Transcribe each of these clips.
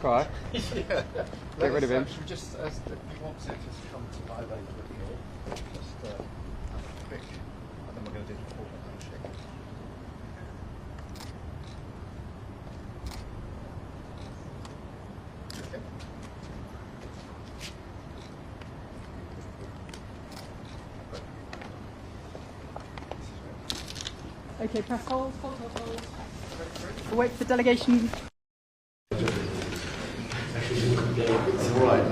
quiet. Yeah. Get rid of him. Should we just, if you want to, just come to my way quickly. Just have a quick, and then we're going to do the formal handshake. Okay, press hold. We'll wait for the delegation. All right.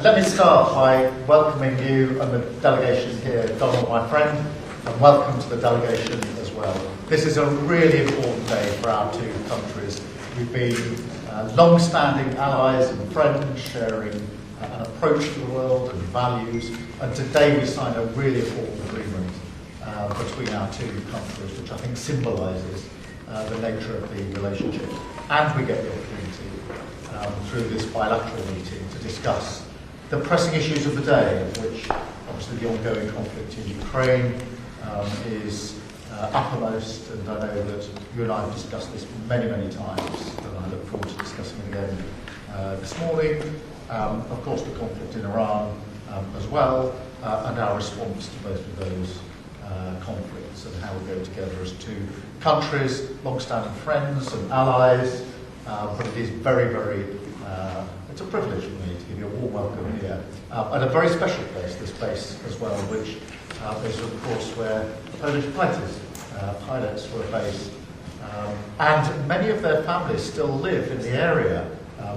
Let me start by welcoming you and the delegation here, Donald, my friend, and welcome to the delegation as well. This is a really important day for our two countries. We've been long-standing allies and friends, sharing an approach to the world and values, and today we sign a really important agreement between our two countries, which I think symbolises the nature of the relationship. And we get the opportunity through this bilateral meeting to discuss the pressing issues of the day, which obviously the ongoing conflict in Ukraine is uppermost, and I know that you and I have discussed this many, many times, and I look forward to discussing it again this morning. Of course, the conflict in Iran as well, and our response to both of those conflicts and how we go together as two countries, long-standing friends and allies, but it is very, very it's a privilege for me to give you a warm welcome here at a very special place, this base as well, which is of course where the Polish pilots were based, and many of their families still live in the area,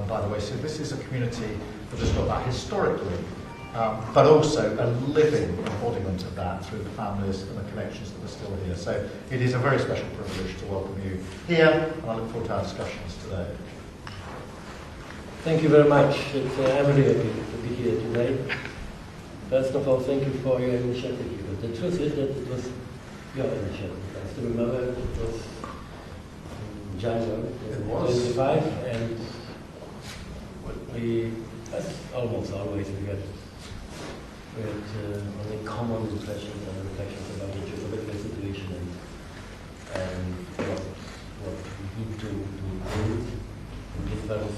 by the way, so this is a community that has got that historically, but also a living embodiment of that through the families and the connections that are still here. So it is a very special privilege to welcome you here, and I look forward to our discussions today. Thank you very much. I'm really happy to be here today. First of all, thank you for your initiative. The truth is that it was your initiative. I still remember it was in January 25, and we, as almost always, we had only common impressions and reflections about the geopolitical situation and what we need to do in this very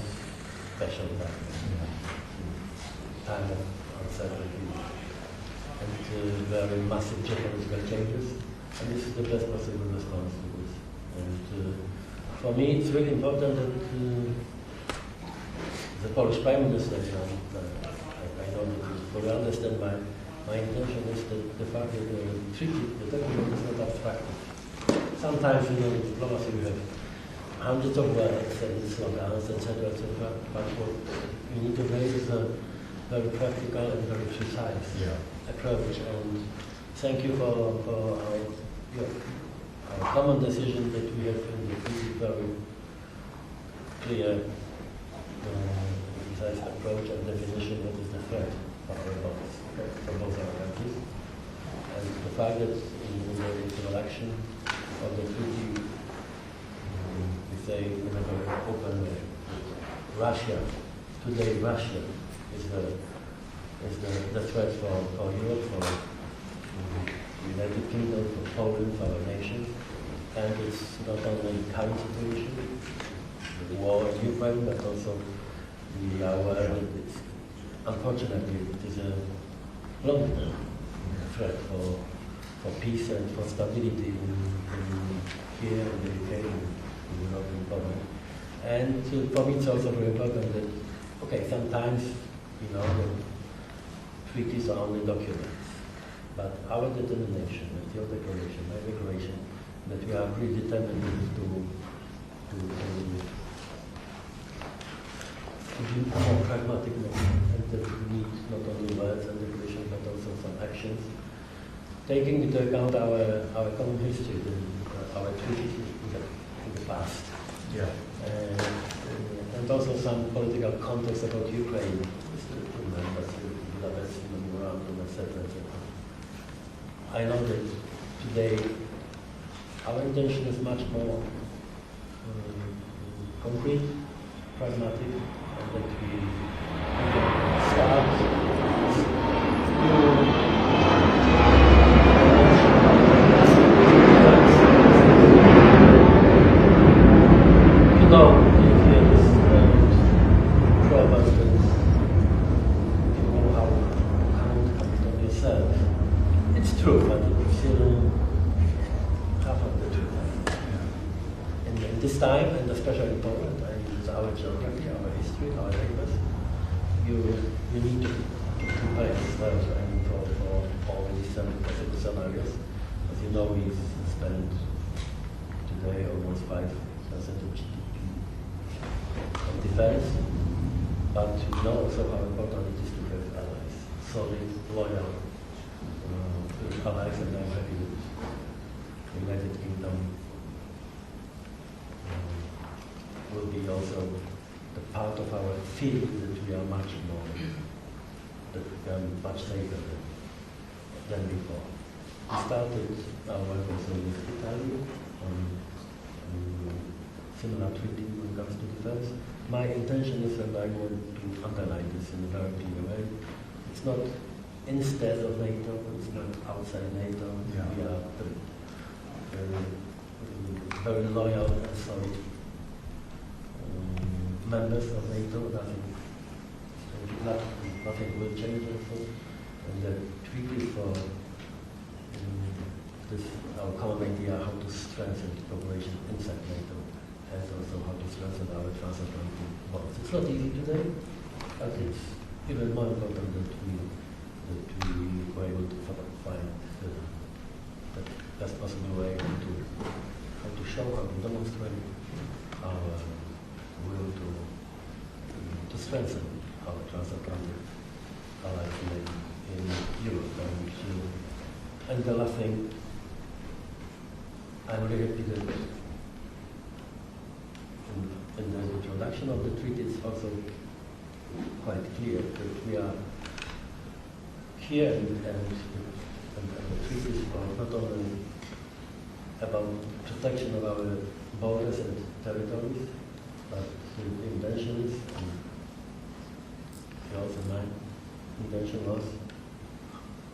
special time of uncertainty and very massive geopolitical changes. And this is the best possible response to this. And for me, it's really important that the Polish Prime Minister, I know that you fully understand my intention is that the fact that the treaty, the document is not abstractive. Sometimes, in diplomacy we have hundreds of words and slogans, etc., etc., but what you need to raise is a very practical and very precise approach. And thank you for our common decision that we have in the treaty very clear, precise approach and definition what is the threat for our borders, for both our countries. And the fact that in the introduction of the treaty, we say in a very open way, Russia, today Russia is the threat for Europe, for the United Kingdom, for Poland, for our nation. And it's not only the current situation, the war in Ukraine, but also we are aware that it's, unfortunately, it is a long-term threat for peace and for stability here in the UK, in Europe, in Poland. And for me, it's also very important that, okay, sometimes, the treaties are only documents, but our determination, and your declaration, my declaration, that we are really determined to be more pragmatic, and that we need not only words and declarations, but also some actions, taking into account our common history, our treaties in the past, and also some political context about Ukraine, etc. I know that today our intention is much more concrete, pragmatic and that we start you know, you hear this proverb that you know how to count on yourself. It's true, but it's still half of the truth. And in this time, and especially in Poland, and with our geography, our history, our language, you need to prepare yourself for all these possible scenarios. As you know, we spend today almost 5% of GDP on defense, but you know also how important it is to have allies, solid, loyal allies, and I'm happy that the United Kingdom will be also the part of our field that we are much more, that we are much safer than before. We started our work also with Italy on similar treaty when it comes to defense. My intention is, and I want to underline this in a very clear way, it's not instead of NATO, it's not outside NATO. Yeah. We are very loyal and solid members of NATO. Nothing will change, also. And the treaty for this, our common idea how to strengthen the cooperation inside NATO, and also how to strengthen our transatlantic bonds. It's not easy today, but it's even more important that we were able to find the best possible way how to show, how to demonstrate our will to strengthen our transatlantic allies in Europe. And the last thing, I'm really happy that in the introduction of the treaty it's also quite clear that we are here and the treaties are not only about protection of our borders and territories, but the intention is, and also my intention was,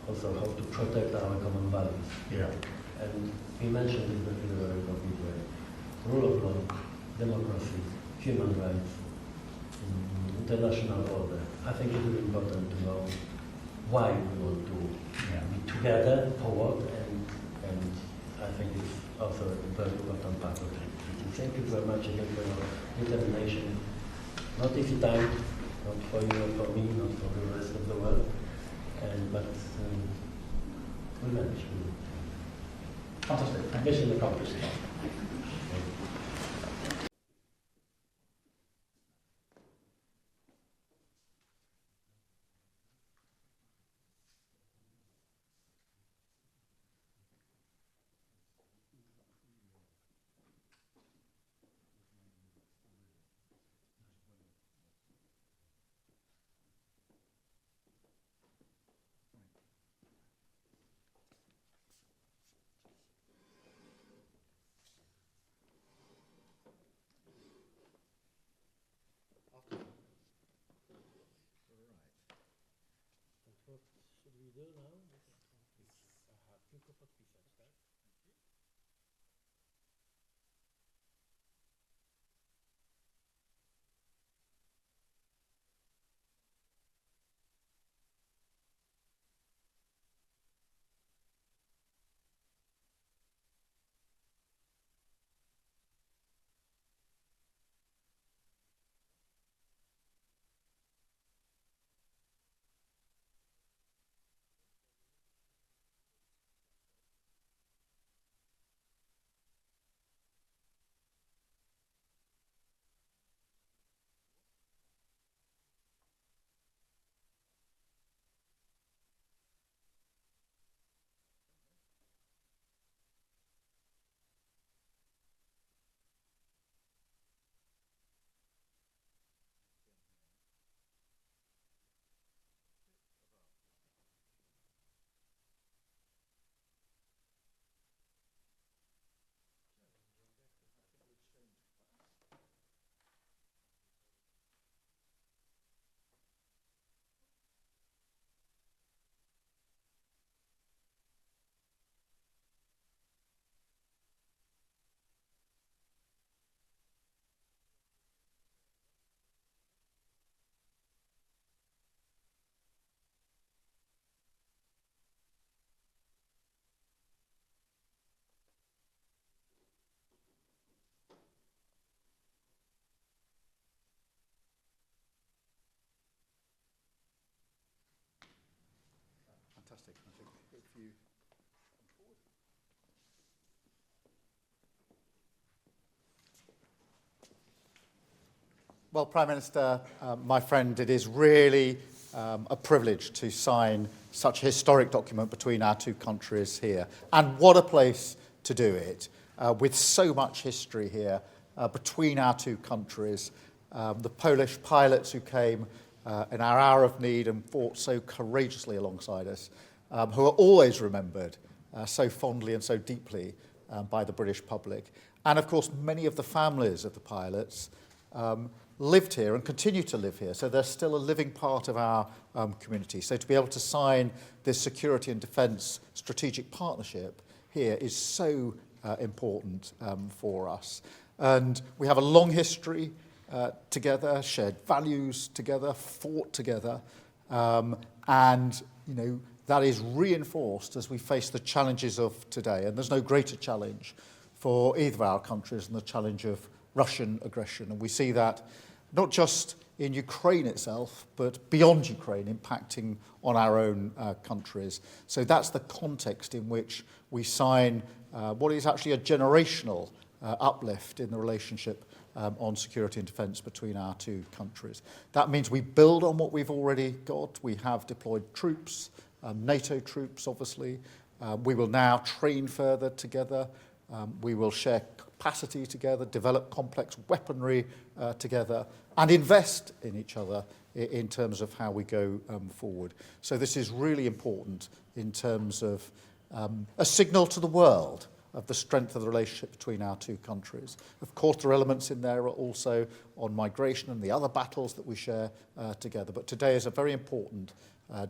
also how to protect our common values. Yeah. And we mentioned in a very concrete way, rule of law, democracy, human rights, international order. I think it is important to know why we want to be together forward, and I think it's also a very important part of it. Thank you very much again for your determination. Not easy time, not for you, not for me, not for the rest of the world, but we managed. Fantastic. Mission accomplished. What should we do now? Tylko podpisać, tak? Fantastic. I think if you Well, Prime Minister, my friend, it is really a privilege to sign such a historic document between our two countries here. And what a place to do it, with so much history here between our two countries. The Polish pilots who came in our hour of need and fought so courageously alongside us, who are always remembered so fondly and so deeply by the British public. And of course, many of the families of the pilots lived here and continue to live here, so they're still a living part of our community. So to be able to sign this security and defence strategic partnership here is so important for us. And we have a long history together, shared values together, fought together, and that is reinforced as we face the challenges of today. And there's no greater challenge for either of our countries than the challenge of Russian aggression. And we see that not just in Ukraine itself, but beyond Ukraine, impacting on our own countries. So that's the context in which we sign what is actually a generational uplift in the relationship on security and defence between our two countries. That means we build on what we've already got. We have deployed troops, NATO troops, obviously. We will now train further together. We will share capacity together, develop complex weaponry together, and invest in each other in terms of how we go forward. So this is really important in terms of a signal to the world of the strength of the relationship between our two countries. Of course, there are elements in there also on migration and the other battles that we share together. But today is a very important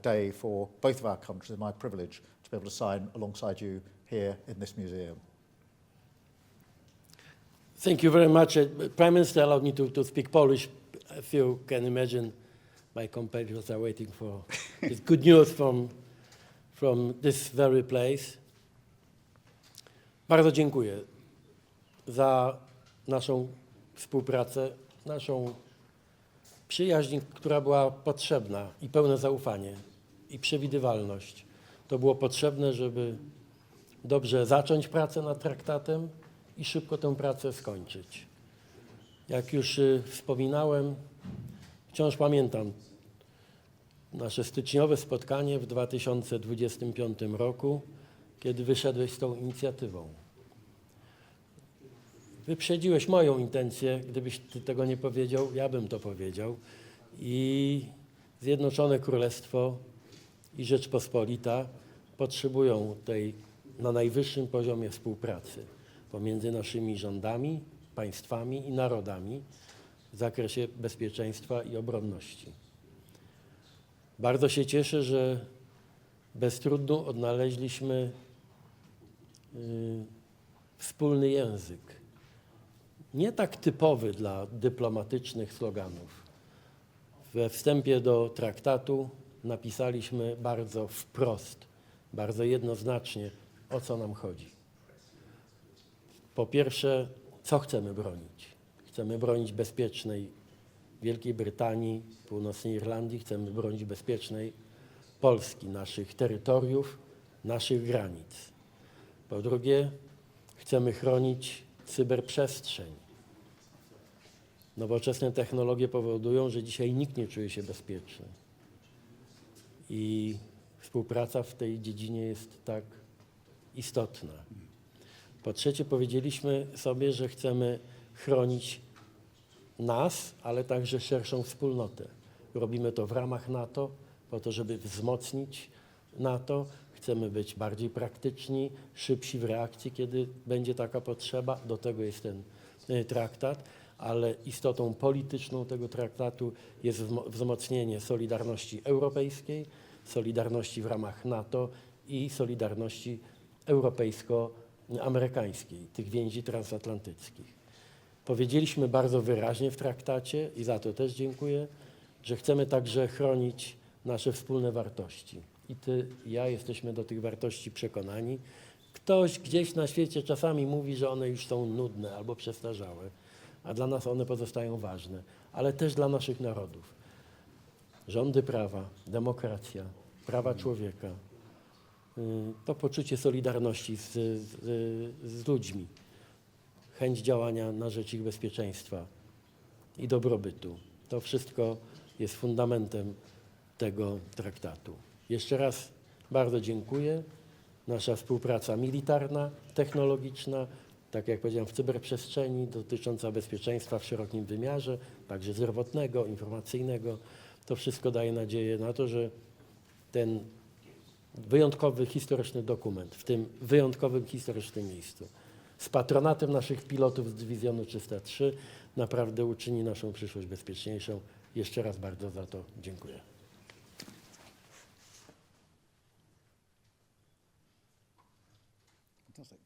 day for both of our countries. It's my privilege to be able to sign alongside you here in this museum. Thank you very much. Prime Minister allowed me to speak Polish. If you can imagine, my competitors are waiting for this good news from this very place. Bardzo dziękuję za naszą współpracę, naszą przyjaźń, która była potrzebna i pełne zaufanie i przewidywalność. To było potrzebne, żeby dobrze zacząć pracę nad traktatem i szybko tę pracę skończyć. Jak już wspominałem, wciąż pamiętam nasze styczniowe spotkanie w 2025 roku, kiedy wyszedłeś z tą inicjatywą. Wyprzedziłeś moją intencję, gdybyś ty tego nie powiedział, ja bym to powiedział. I Zjednoczone Królestwo i Rzeczpospolita potrzebują tej na najwyższym poziomie współpracy pomiędzy naszymi rządami, państwami i narodami w zakresie bezpieczeństwa i obronności. Bardzo się cieszę, że bez trudu odnaleźliśmy wspólny język. Nie tak typowy dla dyplomatycznych sloganów. We wstępie do traktatu napisaliśmy bardzo wprost, bardzo jednoznacznie, o co nam chodzi. Po pierwsze, co chcemy bronić? Chcemy bronić bezpiecznej Wielkiej Brytanii, Północnej Irlandii, chcemy bronić bezpiecznej Polski, naszych terytoriów, naszych granic. Po drugie, chcemy chronić cyberprzestrzeń. Nowoczesne technologie powodują, że dzisiaj nikt nie czuje się bezpieczny. I współpraca w tej dziedzinie jest tak istotna. Po trzecie, powiedzieliśmy sobie, że chcemy chronić nas, ale także szerszą wspólnotę. Robimy to w ramach NATO, po to, żeby wzmocnić NATO. Chcemy być bardziej praktyczni, szybsi w reakcji, kiedy będzie taka potrzeba. Do tego jest ten traktat, ale istotą polityczną tego traktatu jest wzmocnienie solidarności europejskiej, solidarności w ramach NATO i solidarności europejsko-amerykańskiej, tych więzi transatlantyckich. Powiedzieliśmy bardzo wyraźnie w traktacie i za to też dziękuję, że chcemy także chronić nasze wspólne wartości. I ty, i ja jesteśmy do tych wartości przekonani. Ktoś gdzieś na świecie czasami mówi, że one już są nudne albo przestarzałe, a dla nas one pozostają ważne, ale też dla naszych narodów. Rządy prawa, demokracja, prawa człowieka, to poczucie solidarności z ludźmi, chęć działania na rzecz ich bezpieczeństwa i dobrobytu. To wszystko jest fundamentem tego traktatu. Jeszcze raz bardzo dziękuję. Nasza współpraca militarna, technologiczna, tak jak powiedziałem, w cyberprzestrzeni, dotycząca bezpieczeństwa w szerokim wymiarze, także zdrowotnego, informacyjnego. To wszystko daje nadzieję na to, że ten wyjątkowy historyczny dokument w tym wyjątkowym historycznym miejscu z patronatem naszych pilotów z Dywizjonu 303 naprawdę uczyni naszą przyszłość bezpieczniejszą. Jeszcze raz bardzo za to dziękuję. Fantastic.